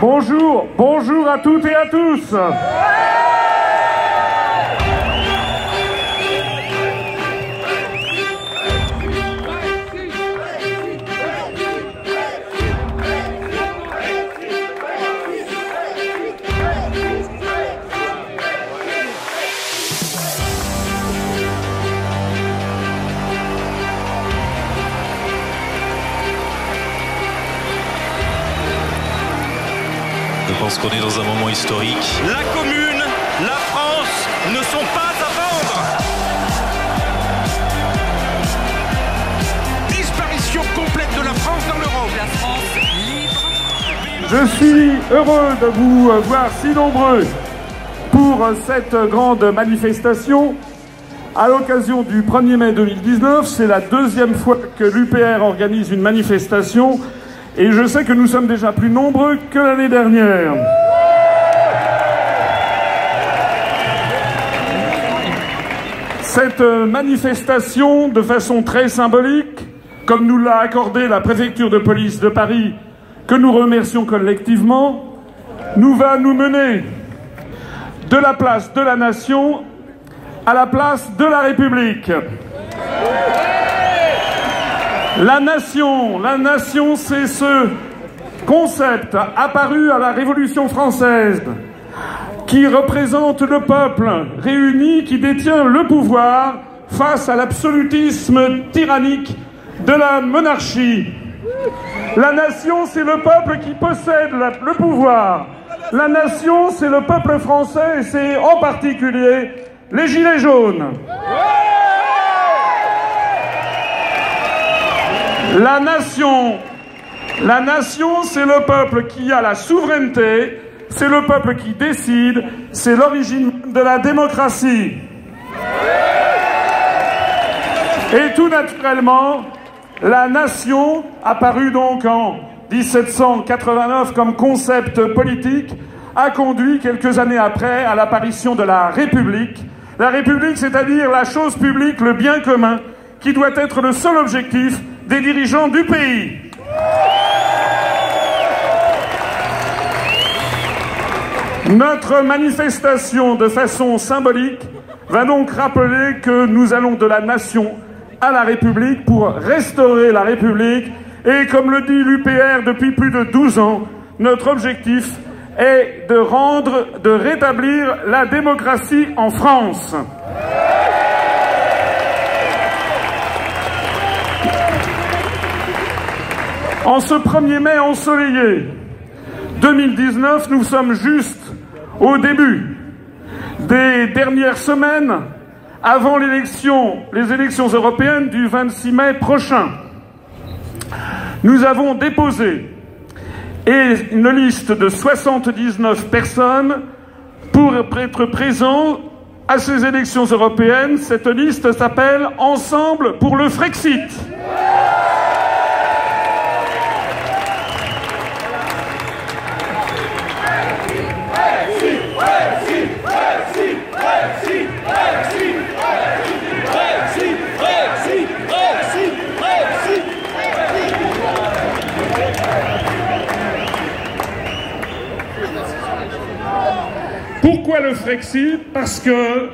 Bonjour à toutes et à tous. Je pense qu'on est dans un moment historique. La commune, la France ne sont pas à vendre. Disparition complète de la France dans l'Europe. La France libre. Je suis heureux de vous voir si nombreux pour cette grande manifestation. À l'occasion du 1er mai 2019, c'est la deuxième fois que l'UPR organise une manifestation. Et je sais que nous sommes déjà plus nombreux que l'année dernière. Cette manifestation, de façon très symbolique, comme nous l'a accordé la préfecture de police de Paris, que nous remercions collectivement, nous va nous mener de la place de la Nation à la place de la République. La nation, c'est ce concept apparu à la Révolution française qui représente le peuple réuni qui détient le pouvoir face à l'absolutisme tyrannique de la monarchie. La nation, c'est le peuple qui possède le pouvoir. La nation, c'est le peuple français et c'est en particulier les Gilets jaunes. La nation, c'est le peuple qui a la souveraineté, c'est le peuple qui décide, c'est l'origine de la démocratie. Et tout naturellement, la nation, apparue donc en 1789 comme concept politique, a conduit quelques années après à l'apparition de la République. La République, c'est-à-dire la chose publique, le bien commun, qui doit être le seul objectif des dirigeants du pays. Notre manifestation, de façon symbolique, va donc rappeler que nous allons de la nation à la République pour restaurer la République. Et comme le dit l'UPR depuis plus de 12 ans, notre objectif est de rétablir la démocratie en France. En ce 1er mai ensoleillé 2019, nous sommes juste au début des dernières semaines avant les élections européennes du 26 mai prochain. Nous avons déposé une liste de 79 personnes pour être présents à ces élections européennes. Cette liste s'appelle « Ensemble pour le Frexit ». Pourquoi le Frexit? Parce que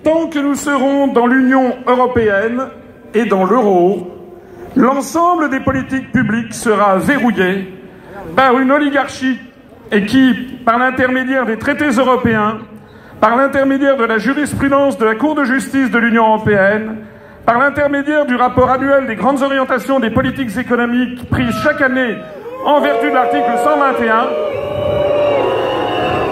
tant que nous serons dans l'Union européenne et dans l'euro, l'ensemble des politiques publiques sera verrouillé par une oligarchie et qui, par l'intermédiaire des traités européens, par l'intermédiaire de la jurisprudence de la Cour de justice de l'Union européenne, par l'intermédiaire du rapport annuel des grandes orientations des politiques économiques prises chaque année en vertu de l'article 121,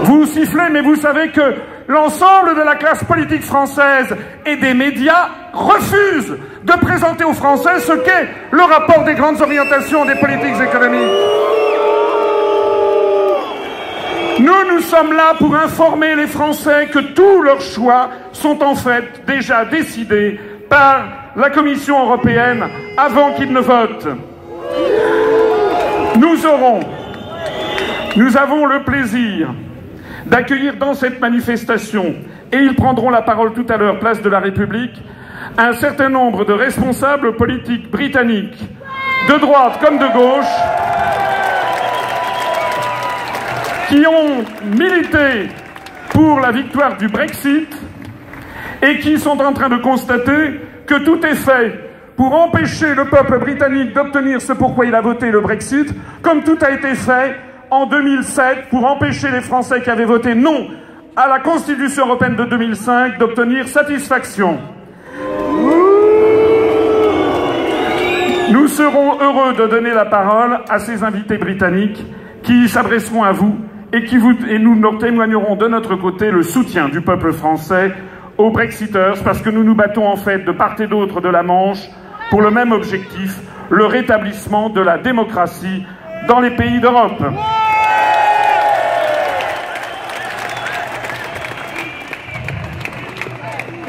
vous sifflez, mais vous savez que l'ensemble de la classe politique française et des médias refusent de présenter aux Français ce qu'est le rapport des grandes orientations des politiques économiques. Nous sommes là pour informer les Français que tous leurs choix sont en fait déjà décidés par la Commission européenne avant qu'ils ne votent. Nous avons le plaisir d'accueillir dans cette manifestation, et ils prendront la parole tout à l'heure, place de la République, un certain nombre de responsables politiques britanniques, de droite comme de gauche, qui ont milité pour la victoire du Brexit et qui sont en train de constater que tout est fait pour empêcher le peuple britannique d'obtenir ce pourquoi il a voté le Brexit, comme tout a été fait en 2007 pour empêcher les Français qui avaient voté non à la Constitution européenne de 2005 d'obtenir satisfaction. Nous serons heureux de donner la parole à ces invités britanniques qui s'adresseront à vous et nous leur témoignerons de notre côté le soutien du peuple français aux Brexiters, parce que nous nous battons en fait de part et d'autre de la Manche pour le même objectif, le rétablissement de la démocratie dans les pays d'Europe.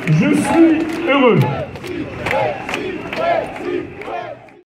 Je suis heureux.